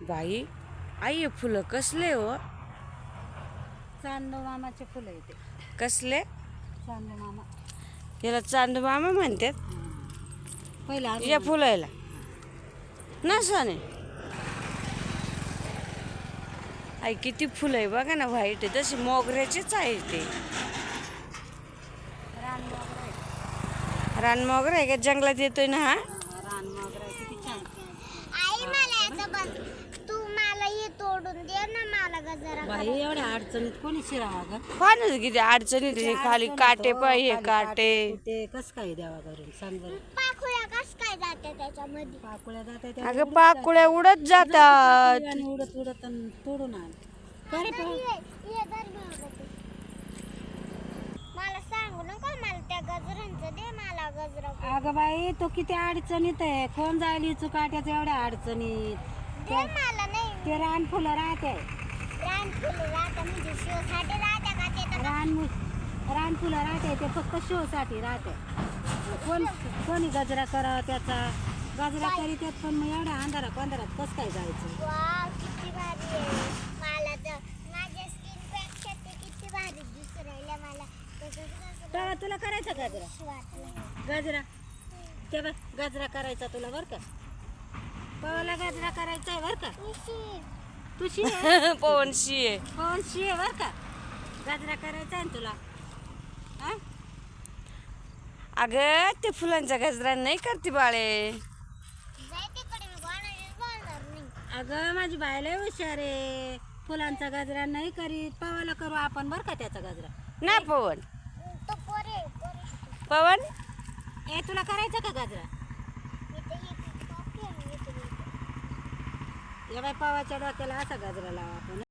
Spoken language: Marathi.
बाई आई हे फुलं कसले हो? चांदो मामाचे फुलं येते. कसले? चांदो मामा. याला चांदू मामा म्हणतात. पहिला या फुलायला नसाने आई किती फुलं आहे बघा ना, व्हाईट आहे, तशी मोगऱ्याचीच आहे ते. रान मोगरा आहे. रान मोगरा आहे का? जंगलात येतोय ना हा? रान मोगरा आहे, किती छान. आई मला याचं बघ, तू मला हे तोडून दे ना, मला गजरा बाई एवढ्या अडचणीत कोणी शिरावा ग? पाहणं किती अडचणी त्याची, खाली काटे पाहिजे काटे. ते कस काय द्यावा करून सांग बरं. पाखुळ्या कस काय जाते त्याच्यामध्ये? पाकुळ्या जातात अगं पाकुळ्या उडत जातात. आणि उडत उडत आणि तोडून आण. करे ये धर घेऊन जाते. मला सांगू नको, मला त्या गजरांचं दे, मला गजरा अगं बाई तो किती अडचणीत आहे. कोण जायली चुकाट्याच एवढ्या अडचणीत. दे मला. नाही ते रान फुलं राहते. रान फुलं राहते म्हणजे शिवसाठी राहते का ते तर रान फुलं राहते, ते फक्त शो साठी राहते. कोणी गजरा करावा त्याचा गजरा करीत आहेत, पण मग एवढ्या अंधारात कस काय जायचं? वाव किती भारी आहे. मला तर माझ्या स्किन पेक्षा ते किती भारी दिसू राहिलं. मला तसंच तेव्हा तुला करायचा गजरा वाटलं. गजरा ते बघ गजरा करायचा तुला बरं का? पवाला गजरा करायचा आहे बरं का? तू शी आहे? पवनशी आहे. पवन शी आहे बरं का? गजरा करायचा आहे ना तुला? हा? अगं ते फुलांचा गजरा नाही करते बाळे. जाय तिकडे, मी कोणाशीच बोलणार नाही. अगं माझी बायला हुशार आहे. फुलांचा गजरा नाही करीत, पवाला करू आपण बरं का त्याचा गजरा. ना पवन तो पोरे पवन ए तुला करायचा का गजरा? मी तर ही कॉफी आणि मी तर या बाई पवाच्या डोक्याला असा गजरा लावा आपण.